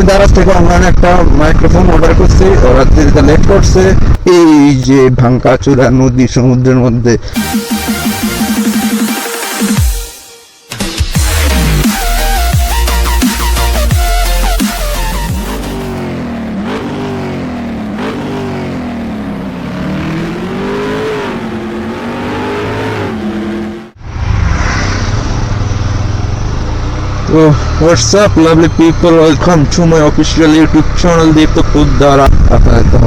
দারাজ থেকে অনলাইনে একটা মাইক্রোফোন অর্ডার করছি, ওরা দিতে লেট করছে। এই যে ভাঙ্গাচোরা নদী সমুদ্রের মধ্যে Oh, what's up, lovely people? Welcome to my official YouTube channel, Deepto Poddar. আপনাদের তো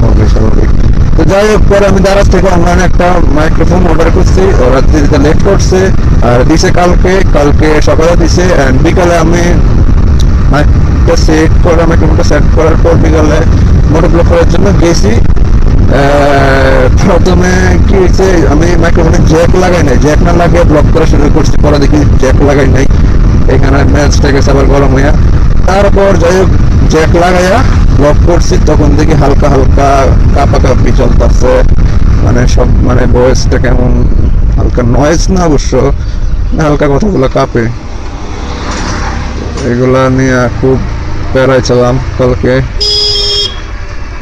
হবে স্বাভাবিক। তো যাই হোক, পরে আমি দারাজ থেকে অনলাইনে একটা মাইক্রোফোন অর্ডার করছি, ওরা দিতে লেট করছে। আর দিছে কালকে সকালে দিছে, অ্যান্ড বিকালে আমি মাইক্রোফোনটা সেট করার পর বিকালে মোটর ব্লক করার জন্য গেছি। প্রথমে কি হয়েছে, আমি মাইক্রোফোনে জ্যাক লাগাই নাই, জ্যাক না লাগিয়ে ব্লক করা শুরু করছি। পরে দেখি জ্যাক লাগাই নাই, এখানে ম্যাচটা গেছে আবার গরম হইয়া। তারপর যাই হোক জ্যাক লাগাইয়া ব্লক করছি, তখন দেখি হালকা কাঁপাকাঁপি চলতেছে, মানে ভয়েসটা কেমন, হালকা নয়েজ না অবশ্য, হালকা কথাগুলো কাঁপে। এগুলা নিয়ে খুব প্যারায় ছিলাম কালকে।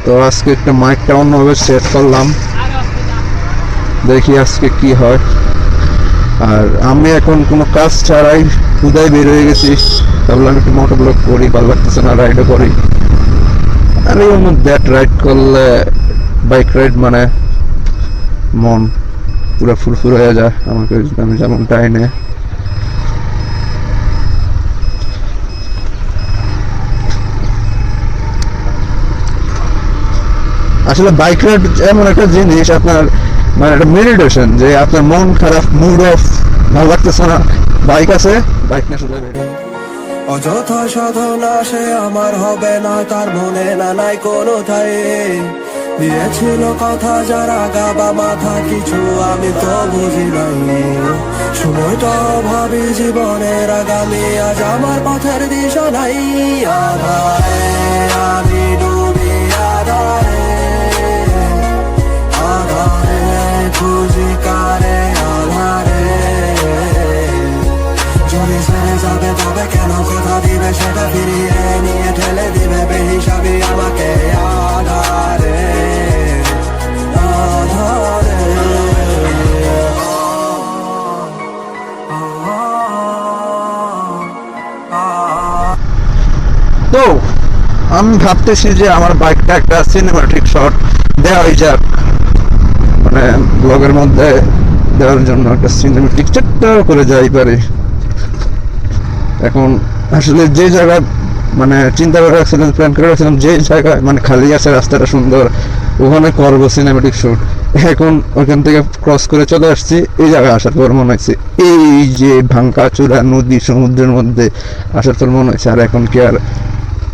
তো আজকে একটা মাইকটা অন্যভাবে সেট করলাম, দেখি আজকে কি হয়। আর আমি এখন কোনো কাজ ছাড়াই উদয় বের হয়ে গেছি, ভাবলাম একটু মোটর ব্লক করি, ভালো লাগতেছে না, রাইডও করি। আর এই দ্যাট রাইড করলে, বাইক রাইড মানে মন পুরো ফুরফুর হয়ে যায় আমাকে, আমি যেমন টাইনে। আসলে বাইক রাইড এমন একটা জিনিস, আপনার মানে একটা মেডিটেশন, যে আপনার মন খারাপ, মুড অফ, ভালো লাগতেছে না, বাইক আছে, বাইক নিয়ে শুধু অযথা সাধনা সে আমার হবে না, তার মনে না নাই কোনো ঠাই দিয়েছিল কথা, যারা গাবা মাথা কিছু আমি তো বুঝি নাই। সময়টা ভাবি জীবনের আগামী, আজ আমার পথের দিশা নাই। আধারে আমি ডুবি, আধারে খুঁজি কারে, আধারে যদি ছেড়ে যাবে তবে কেন কথা দিবে, সেটা ফিরিয়ে নিয়ে ঠেলে দিবে বেহিসাবি আমাকে। আধারে তো আমি ভাবতেছি যে আমার বাইকটা একটা সিনেমাটিক শট দেওয়াই যাক, মানে ব্লগের মধ্যে দেওয়ার জন্য একটা সিনেমাটিক ছোট্ট করে যাই পারি। এখন আসলে যে জায়গায় মানে চিন্তা করে রাখছিলাম, প্ল্যান করে রাখছিলাম, যে জায়গায় মানে খালি আছে, রাস্তাটা সুন্দর, ওখানে করবো সিনেমাটিক শুট। এখন ওখান থেকে ক্রস করে চলে আসছি, এই জায়গায় আসার পর মনে হয়েছে এই যে ভাঙ্গাচোরা নদী সমুদ্রের মধ্যে আসার পর মনে হয়েছে আর এখন কি আর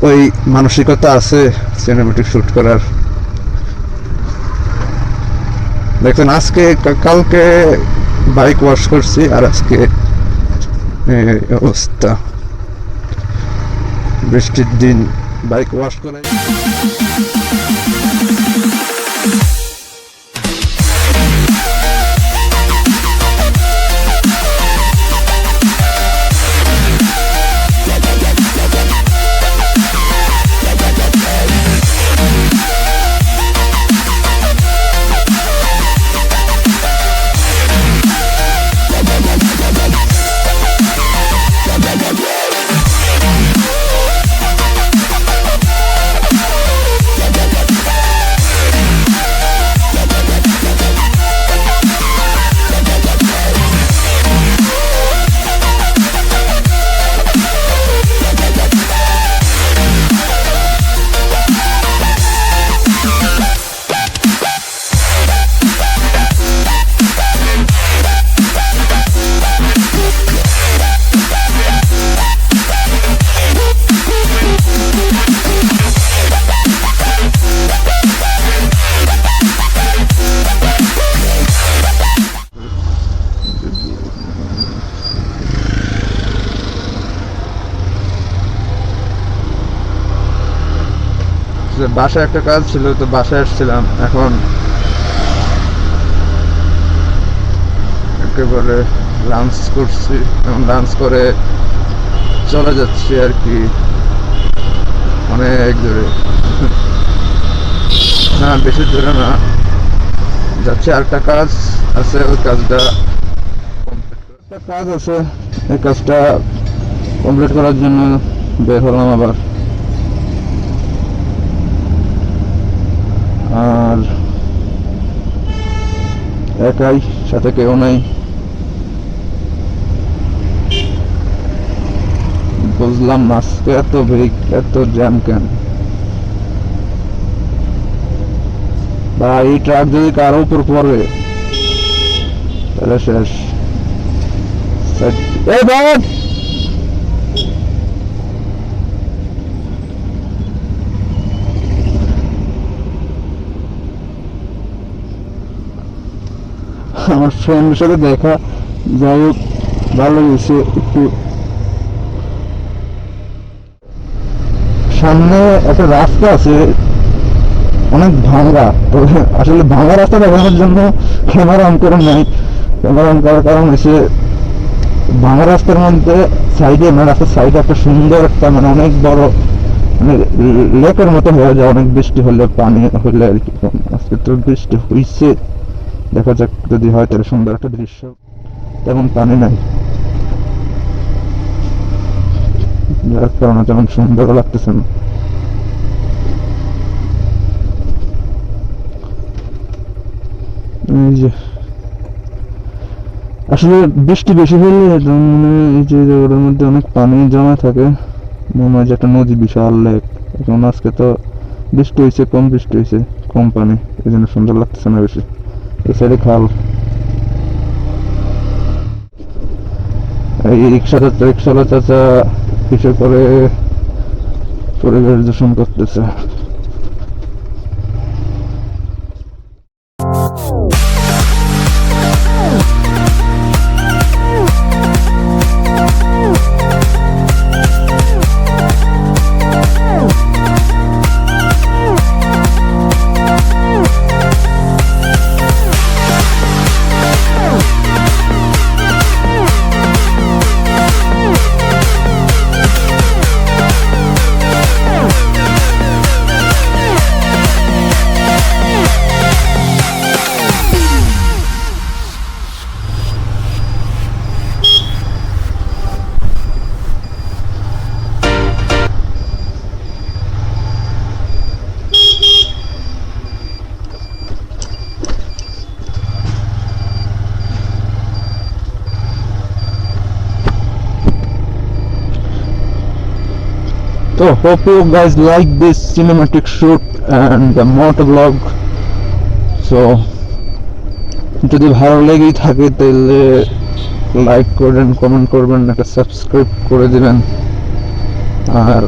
ওই মানসিকতা আছে সিনেমাটিক শুট করার। দেখছেন আজকে কালকে বাইক ওয়াশ করছি, আর আজকে অবস্থা, বৃষ্টির দিন বাইক ওয়াশ করে। বাসায় একটা কাজ ছিল, তো বাসায় আসছিলাম, এখন একেবারে লাঞ্চ করছি, এখন লাঞ্চ করে চলে যাচ্ছি আর কি অনেক দূরে, না বেশি দূরে না, যাচ্ছে আরেকটা কাজ আছে, ওই কাজটা একটা কাজ আছে, এই কাজটা কমপ্লিট করার জন্য বের হলাম আবার। আর একাই, সাথে কেউ নাই। বুঝলাম না আজকে এত ভিড়, এত জ্যাম কেন? বা এই ট্রাক যদি কারো উপর পড়ে তাহলে শেষ। এই বাদ আমার ফ্রেন্ডের সাথে দেখা, যাই হোক ভালো হয়েছে। একটু সামনে একটা রাস্তা আছে অনেক ভাঙা, তবে আসলে ভাঙা রাস্তা দেখানোর জন্য ক্যামেরা অন করে নাই। ক্যামেরা অন করার কারণ হচ্ছে ভাঙা রাস্তার মধ্যে সাইডে, মানে রাস্তার সাইডে একটা সুন্দর একটা, মানে অনেক বড়, মানে লেকের মতো হয়ে যায় অনেক বৃষ্টি হলে, পানি হলে আর কি। আজকে তো বৃষ্টি হয়েছে, দেখা যাক যদি হয় তাহলে সুন্দর একটা দৃশ্য। তেমন পানি নাই, যার কারণে তেমন সুন্দরও লাগতেছে না। এই যে আসলে বৃষ্টি বেশি হলে মানে এই যে রোডের মধ্যে অনেক পানি জমা থাকে, মনে হয় যে একটা নদী, বিশাল লেক। এখন আজকে তো বৃষ্টি হয়েছে, কম বৃষ্টি হয়েছে, কম পানি, এই জন্য সুন্দর লাগতেছে না বেশি। এই সাইডে খাল, এই রিক্সাওয়ালা চাচা কিসে করে পরিবেশ দূষণ করতেছে। So hope you guys like this cinematic shoot and the motor vlog. So যদি ভালো লেগেই থাকে তাহলে লাইক করবেন, কমেন্ট করবেন, একটা সাবস্ক্রাইব করে দিবেন। আর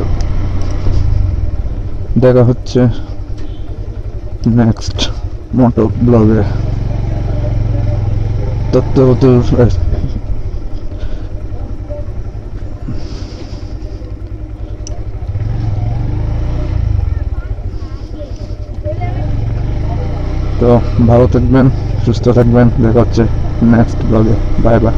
দেখা হচ্ছে নেক্সট মোটো ব্লগে। ততক্ষণ তো ভালো থাকবেন, সুস্থ থাকবেন, দেখা হচ্ছে নেক্সট ব্লগে। Bye bye.